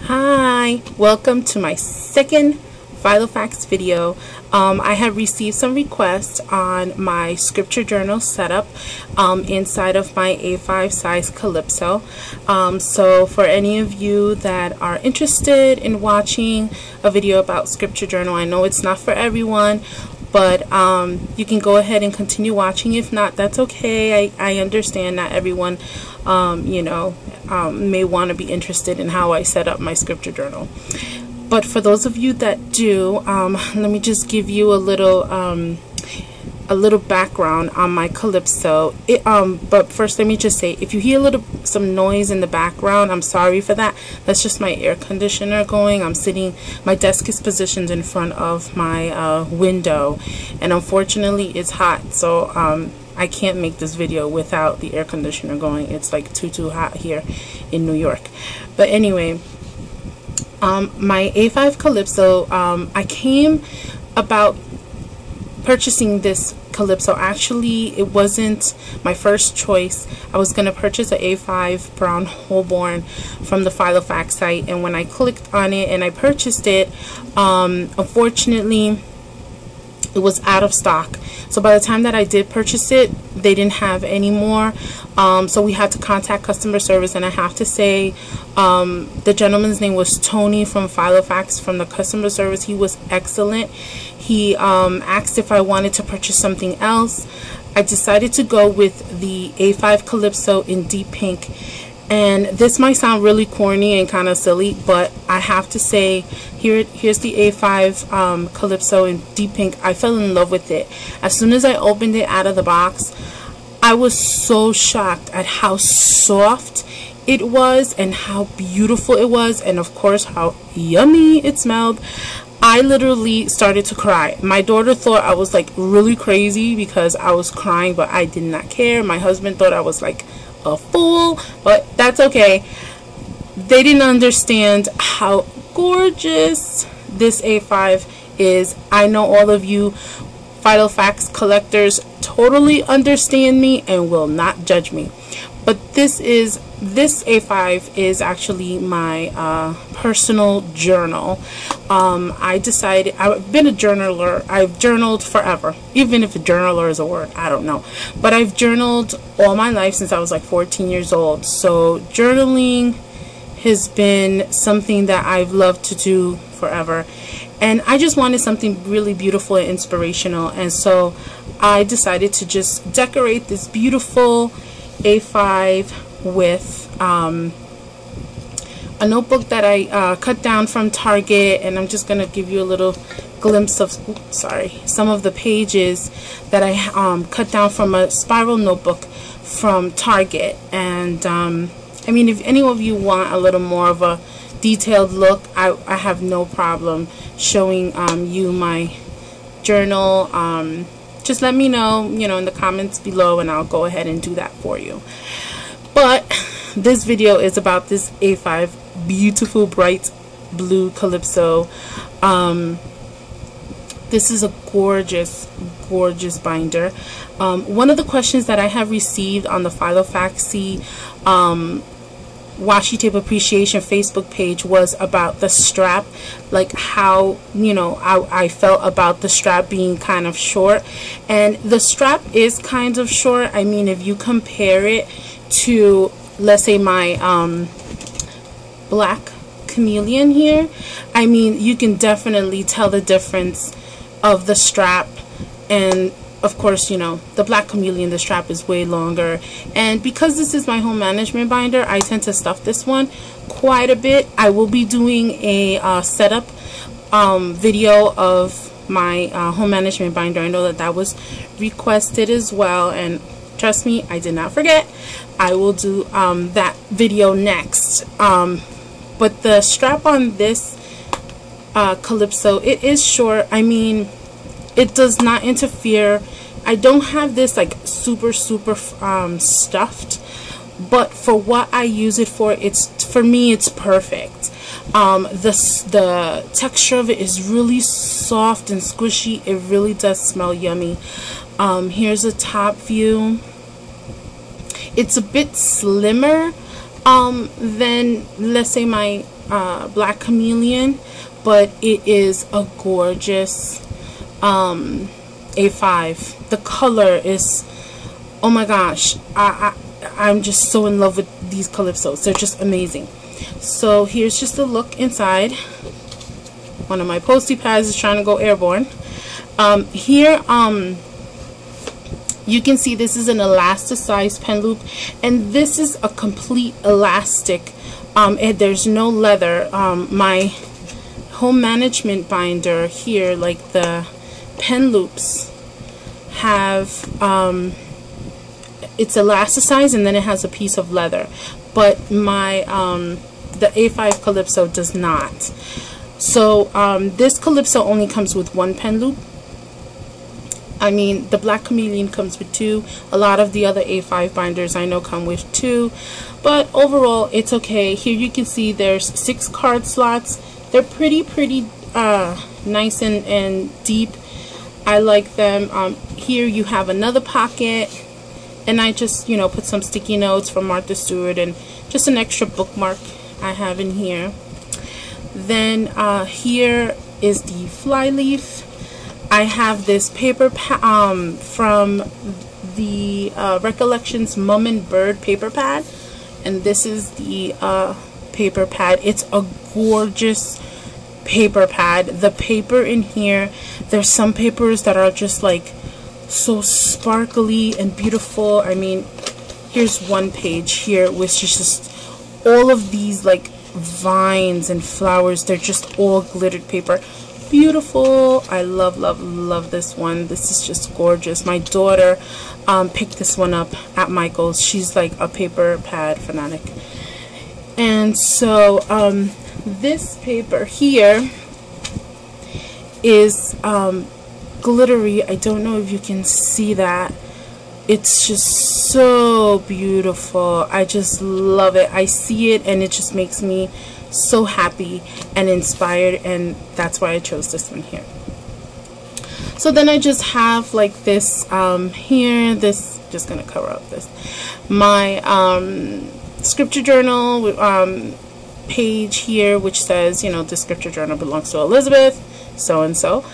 Hi, welcome to my second Filofax video. I have received some requests on my scripture journal setup inside of my A5 size Calypso. So for any of you that are interested in watching a video about scripture journal, I know it's not for everyone, but you can go ahead and continue watching. If not, that's okay. I understand not everyone may want to be interested in how I set up my scripture journal. But for those of you that do, let me just give you a little background on my Calypso. But first, let me just say, if you hear some noise in the background, I'm sorry for that. That's just my air conditioner going. My desk is positioned in front of my window, and unfortunately, it's hot. So I can't make this video without the air conditioner going. It's like too hot here in New York. But anyway, my A5 Calypso, I came about purchasing this Calypso. Actually, it wasn't my first choice. I was going to purchase an A5 Brown Holborn from the Filofax site, and when I clicked on it and I purchased it, unfortunately, it was out of stock. So by the time that I did purchase it, they didn't have any more. So we had to contact customer service, and I have to say, the gentleman's name was Tony from Filofax from the customer service. He was excellent. He asked if I wanted to purchase something else. I decided to go with the A5 Calypso in deep pink. And this might sound really corny and kind of silly, but I have to say, here's the A5 Calypso in deep pink. I fell in love with it. As soon as I opened it out of the box, I was so shocked at how soft it was and how beautiful it was, and of course how yummy it smelled. I literally started to cry. My daughter thought I was like really crazy because I was crying, but I did not care. My husband thought I was like a fool, but that's okay. They didn't understand how gorgeous this A5 is. I know all of you Filofax collectors totally understand me and will not judge me, but this A5 is actually my personal journal. I decided, I've been a journaler. I've journaled forever, even if a journaler is a word, I don't know, but I've journaled all my life since I was like 14 years old. So journaling has been something that I've loved to do forever, and I just wanted something really beautiful and inspirational, and so I decided to just decorate this beautiful A5 with a notebook that I cut down from Target, and I'm just gonna give you a little glimpse of some of the pages that I cut down from a spiral notebook from Target. And I mean, if any of you want a little more of a detailed look, I have no problem showing you my journal. Just let me know, in the comments below, and I'll go ahead and do that for you. But this video is about this A5 beautiful bright blue Calypso. This is a gorgeous binder. One of the questions that I have received on the Filofax washi tape appreciation Facebook page was about the strap, like how I felt about the strap being kind of short, and the strap is kind of short. I mean, if you compare it to, let's say, my black chameleon here, I mean, you can definitely tell the difference of the strap. And of course, the black chameleon, the strap is way longer. And because this is my home management binder, I tend to stuff this one quite a bit. I will be doing a setup video of my home management binder. I know that was requested as well, and trust me, I did not forget. I will do that video next. But the strap on this Calypso, it is short. I mean, it does not interfere. I don't have this like super stuffed, but for what I use it for, for me it's perfect. The texture of it is really soft and squishy. It really does smell yummy. Here's a top view. It's a bit slimmer than, let's say, my Black Chameleon, but it is a gorgeous A5. The color is, oh my gosh, I'm just so in love with these Calypsos. They're just amazing. So here's just a look inside. One of my postie pads is trying to go airborne. Here you can see this is an elasticized pen loop, and this is a complete elastic. There's no leather. My home management binder here, like the pen loops, have it's elasticized, and then it has a piece of leather, but my the A5 Calypso does not. So this Calypso only comes with one pen loop. I mean, the Black Chameleon comes with 2. A lot of the other A5 binders I know come with 2, but overall it's okay. Here you can see there's 6 card slots. They're pretty nice and deep. I like them. Here you have another pocket, and I just, you know, put some sticky notes from Martha Stewart and just an extra bookmark I have in here. Then here is the flyleaf. I have this paper from the Recollections Mum and Bird paper pad, and this is the paper pad. It's a gorgeous paper pad. The paper in here, there's some papers that are just like so sparkly and beautiful. I mean, here's one page here which is just all of these like vines and flowers. They're just all glittered paper. Beautiful. I love this one. This is just gorgeous. My daughter picked this one up at Michael's. She's like a paper pad fanatic. And so this paper here is glittery. I don't know if you can see that. It's just so beautiful. I just love it. I see it and it just makes me so happy and inspired, and that's why I chose this one here. So then I just have like this here, this, just gonna cover up this, my scripture journal page here, which says, you know, the scripture journal belongs to Elizabeth so and so.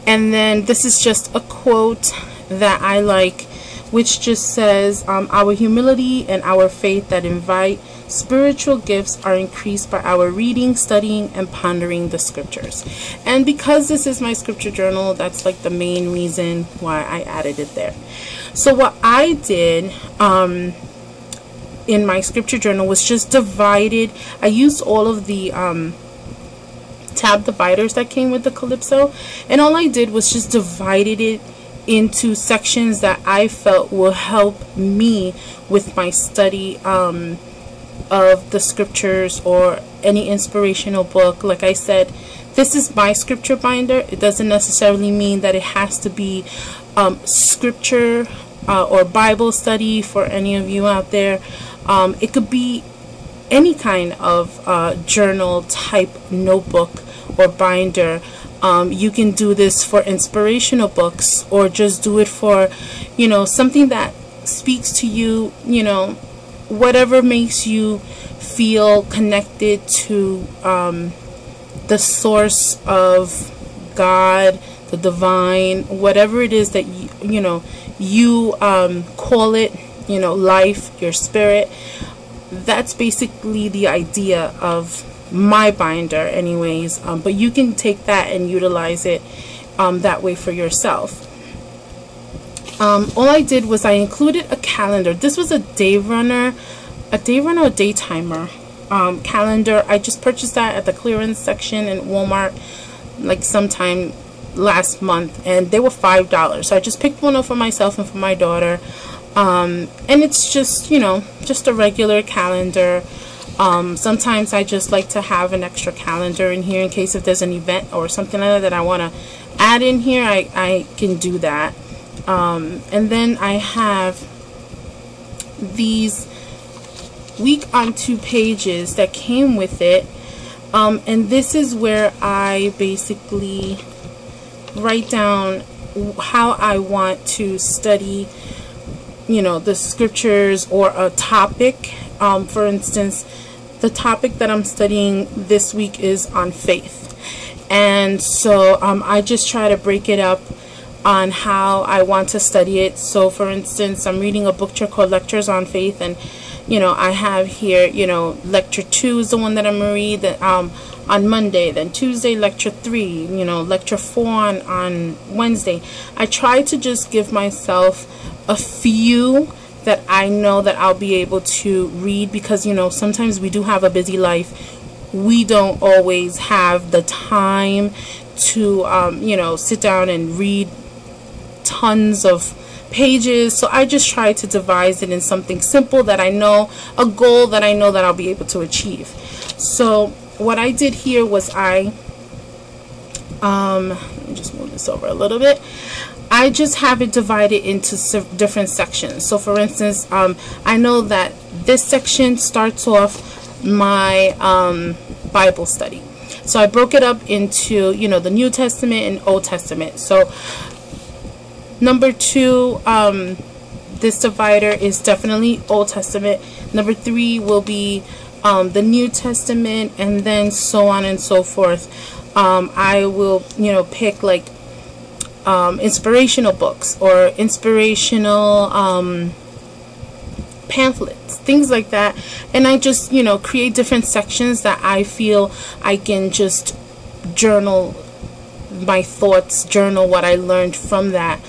And then this is just a quote that I like, which just says, our humility and our faith that invite spiritual gifts are increased by our reading, studying, and pondering the scriptures. And because this is my scripture journal, that's like the main reason why I added it there. So what I did in my scripture journal was just divided. I used all of the tab dividers that came with the Calypso, and all I did was just divided it into sections that I felt will help me with my study of the scriptures or any inspirational book. Like I said, this is my scripture binder. It doesn't necessarily mean that it has to be scripture or Bible study for any of you out there. It could be any kind of journal type notebook or binder. You can do this for inspirational books, or just do it for, you know, something that speaks to you, you know, whatever makes you feel connected to the source of God, the divine, whatever it is that you know, you call it, you know, life, your spirit. That's basically the idea of my binder anyways, but you can take that and utilize it that way for yourself. All I did was I included a calendar. This was a day runner or day timer calendar. I just purchased that at the clearance section in Walmart like sometime last month, and they were $5. So I just picked one up for myself and for my daughter, and it's just, you know, just a regular calendar. Sometimes I just like to have an extra calendar in here in case if there's an event or something like that I want to add in here. I can do that. And then I have these week on 2 pages that came with it, and this is where I basically write down how I want to study, you know, the scriptures or a topic For instance, the topic that I'm studying this week is on faith. And so I just try to break it up on how I want to study it. So for instance, I'm reading a book called Lectures on Faith, and I have here, lecture 2 is the one that I'm going to read that, on Monday, then Tuesday lecture 3, lecture 4 on Wednesday. I try to just give myself a few that I know that I'll be able to read, because sometimes we do have a busy life. We don't always have the time to sit down and read tons of pages. So I just try to devise it in something simple that I know, a goal that I know that I'll be able to achieve. So what I did here was let me just move this over a little bit. I just have it divided into different sections. So for instance, I know that this section starts off my Bible study. So I broke it up into the New Testament and Old Testament. So number 2, this divider is definitely Old Testament. Number 3 will be the New Testament, and then so on and so forth. I will pick like inspirational books or inspirational pamphlets, things like that, and I just create different sections that I feel I can just journal my thoughts, journal what I learned from that.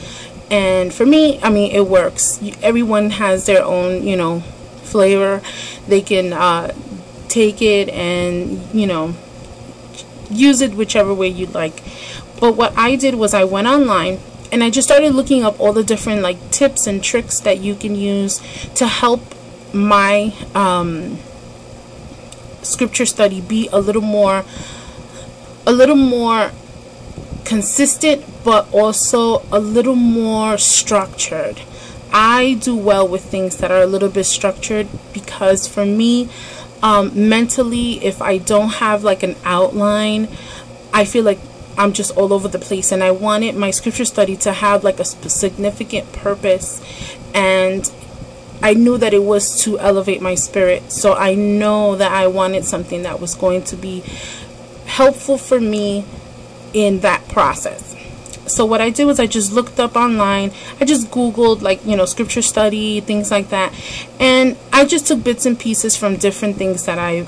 And for me, I mean, it works. Everyone has their own flavor. They can take it and use it whichever way you'd like. But what I did was I went online and I just started looking up all the different like tips and tricks that you can use to help my scripture study be a little more consistent, but also a little more structured. I do well with things that are a little bit structured, because for me, mentally, if I don't have like an outline, I feel like I'm just all over the place, and I wanted my scripture study to have like a significant purpose, and I knew that it was to elevate my spirit. So I know that I wanted something that was going to be helpful for me in that process. So what I did was I just looked up online. I just Googled like scripture study, things like that, and I just took bits and pieces from different things that I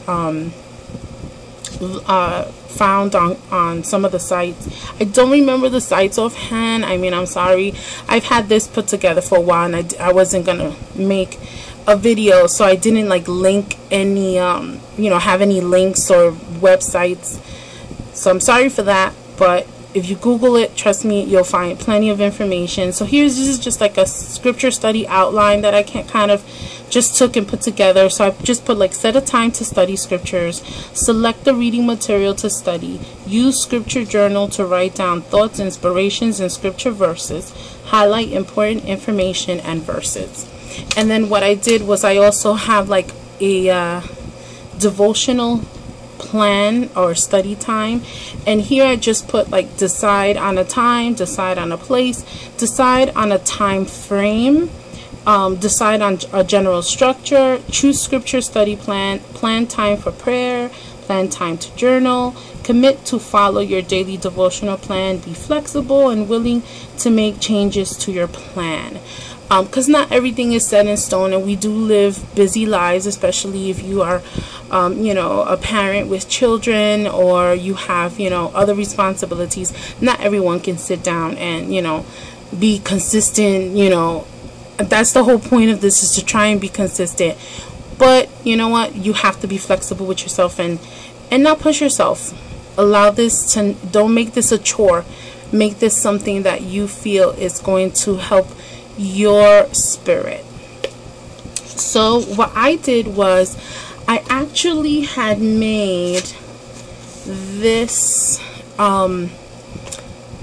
found on some of the sites. I don't remember the sites offhand. I mean, I'm sorry. I've had this put together for a while, and I wasn't gonna make a video, so I didn't like link any have any links or websites. So I'm sorry for that, but if you Google it, trust me, you'll find plenty of information. So this is just like a scripture study outline that I kind of just took and put together. So I just put like, set a time to study scriptures, select the reading material to study, use scripture journal to write down thoughts, inspirations, and scripture verses, highlight important information and verses. And then what I did was I also have like a devotional plan or study time, and here I just put like decide on a time, decide on a place, decide on a time frame, decide on a general structure, choose scripture study plan, plan time for prayer, plan time to journal, commit to follow your daily devotional plan, be flexible and willing to make changes to your plan. Because not everything is set in stone, and we do live busy lives, especially if you are a parent with children, or you have other responsibilities. Not everyone can sit down and be consistent. That's the whole point of this, is to try and be consistent. But you know what, you have to be flexible with yourself and not push yourself. Allow this to, don't make this a chore. Make this something that you feel is going to help your spirit. So what I did was I actually had made this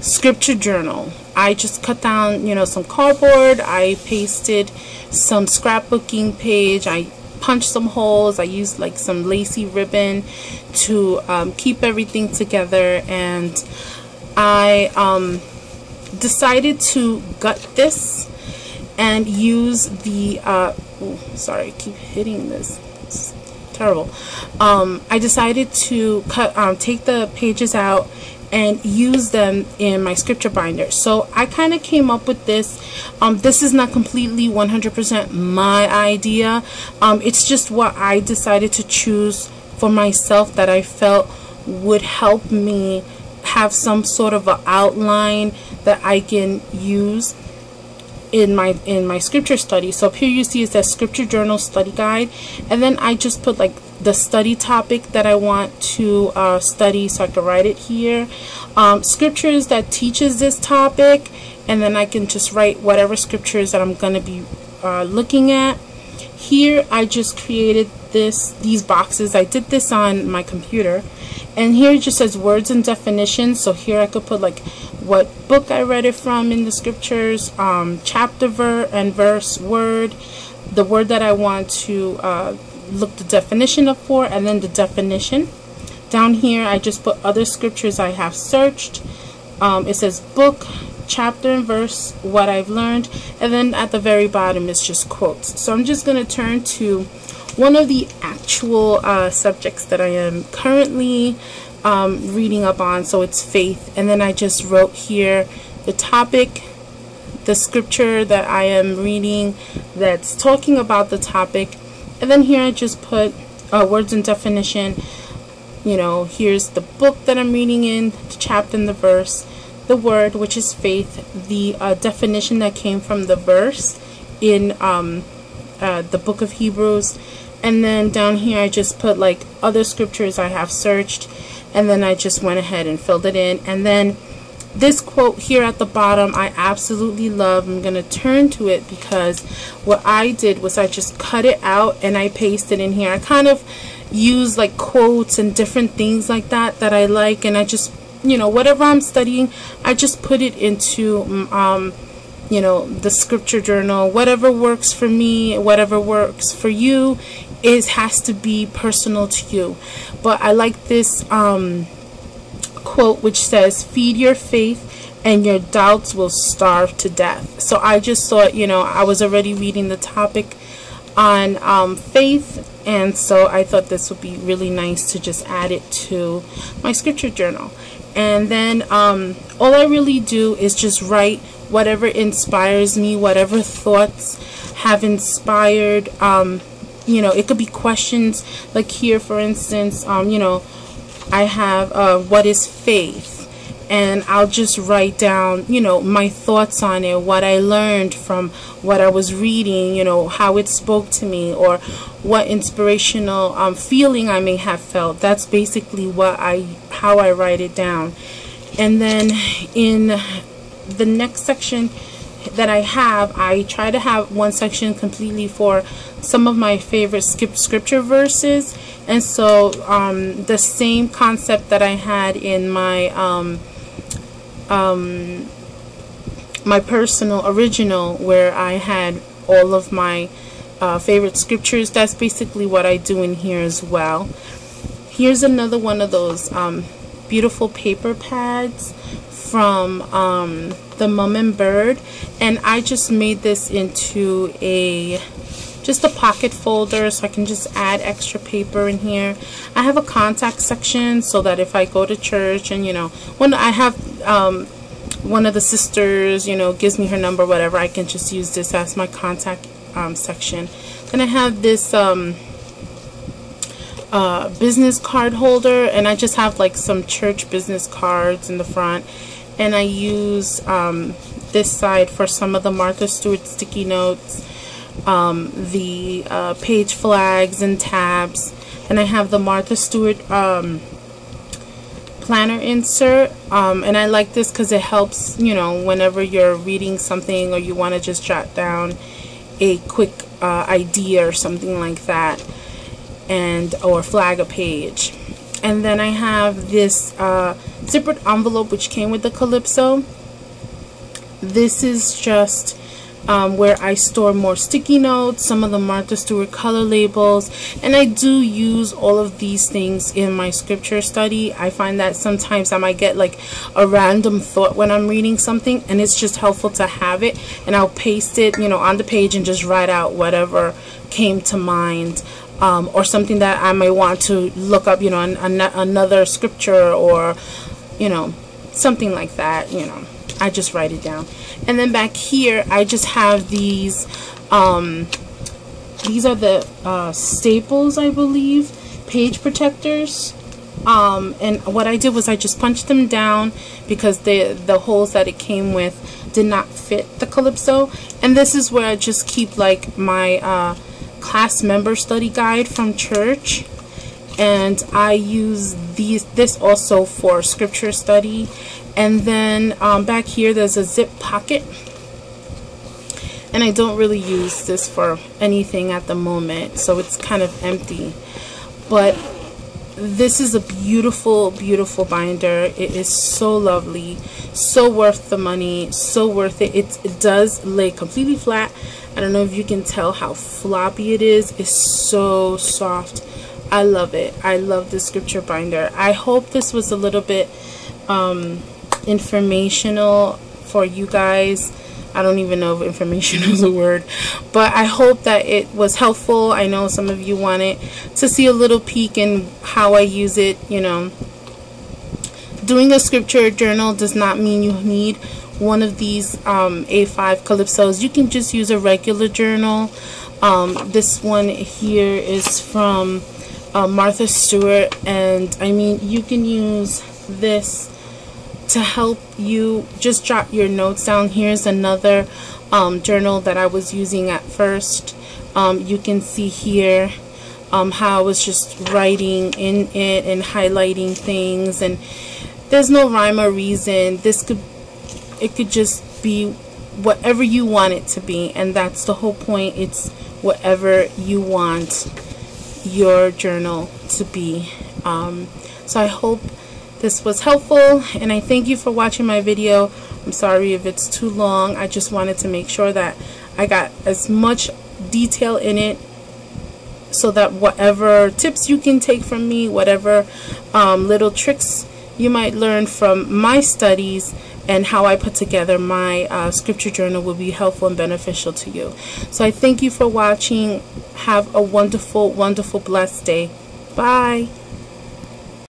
scripture journal. I just cut down some cardboard, I pasted some scrapbooking page, I punched some holes, I used like some lacy ribbon to keep everything together, and I decided to gut this and use the sorry, I keep hitting this. terrible. I decided to take the pages out and use them in my scripture binder. So I kind of came up with this. This is not completely 100% my idea. It's just what I decided to choose for myself that I felt would help me have some sort of an outline that I can use in my scripture study. So up here you see it says scripture journal study guide, and then I just put like the study topic that I want to study, so I can write it here. Scriptures that teaches this topic, and then I can just write whatever scriptures that I'm going to be looking at. Here I just created these boxes. I did this on my computer, and here it just says words and definitions. So here I could put like what book I read it from in the scriptures, chapter and verse, word, the word that I want to look the definition up for, and then the definition. Down here I just put other scriptures I have searched. It says book, chapter and verse, what I've learned, and then at the very bottom is just quotes. So I'm just going to turn to one of the actual subjects that I am currently reading up on. So it's faith, and then I just wrote here the topic, the scripture that I am reading that's talking about the topic, and then here I just put words and definition. You know, here's the book that I'm reading in, the chapter and the verse, the word, which is faith, the definition that came from the verse in the book of Hebrews, and then down here I just put like other scriptures I have searched, and then I just went ahead and filled it in. And then this quote here at the bottom I absolutely love. I'm gonna turn to it because what I did was I just cut it out and I pasted in here. I kind of use like quotes and different things like that I like, and I just, you know, whatever I'm studying, I just put it into you know, the scripture journal. Whatever works for me, whatever works for you, has to be personal to you. But I like this quote which says, feed your faith and your doubts will starve to death. So I just thought, you know, I was already reading the topic on faith, and so I thought this would be really nice to just add it to my scripture journal. And then all I really do is just write whatever inspires me, whatever thoughts have inspired. You know, it could be questions like here, for instance, you know, I have what is faith, and I'll just write down, you know, my thoughts on it, what I learned from what I was reading, you know, how it spoke to me, or what inspirational feeling I may have felt. That's basically how I write it down. And then in the next section that I try to have one section completely for some of my favorite scripture verses. And so the same concept that I had in my my personal original, where I had all of my favorite scriptures, that's basically what I do in here as well. Here's another one of those beautiful paper pads from the Mum and Bird, and I just made this into just a pocket folder, so I can just add extra paper in here. I have a contact section so that if I go to church and, you know, when I have one of the sisters, you know, gives me her number, whatever, I can just use this as my contact section. Then I have this business card holder, and I just have like some church business cards in the front, and I use this side for some of the Martha Stewart sticky notes, the page flags and tabs, and I have the Martha Stewart planner insert, and I like this because it helps, you know, whenever you're reading something or you want to just jot down a quick idea or something like that, or flag a page. And then I have this zippered envelope which came with the Calypso. This is just where I store more sticky notes, some of the Martha Stewart color labels, and I do use all of these things in my scripture study. I find that sometimes I might get like a random thought when I'm reading something, and it's just helpful to have it, and I'll paste it, you know, on the page and just write out whatever came to mind or something that I might want to look up, another scripture, or something like that. I just write it down. And then back here I just have these are the staples, I believe, page protectors. And what I did was I just punched them down because the holes that it came with did not fit the Calypso. And this is where I just keep like my class member study guide from church, and I use this also for scripture study. And then back here there's a zip pocket, and I don't really use this for anything at the moment, so it's kind of empty. But this is a beautiful, beautiful binder. It is so lovely, so worth the money, so worth it. It does lay completely flat. I don't know if you can tell how floppy it is. It's so soft. I love it. I love the scripture binder. I hope this was a little bit informational for you guys. I don't even know if information is a word, but I hope that it was helpful. I know some of you wanted to see a little peek in how I use it. Doing a scripture journal does not mean you need one of these A5 Calypsos. You can just use a regular journal. This one here is from Martha Stewart, and I mean, you can use this to help you just jot your notes down. Here's another journal that I was using at first. You can see here how I was just writing in it and highlighting things, and there's no rhyme or reason. It could just be whatever you want it to be, and that's the whole point. It's whatever you want your journal to be. So I hope this was helpful, and I thank you for watching my video. I'm sorry if it's too long. I just wanted to make sure that I got as much detail in it, so that whatever tips you can take from me, whatever little tricks you might learn from my studies and how I put together my scripture journal will be helpful and beneficial to you. So I thank you for watching. Have a wonderful, wonderful, blessed day. Bye.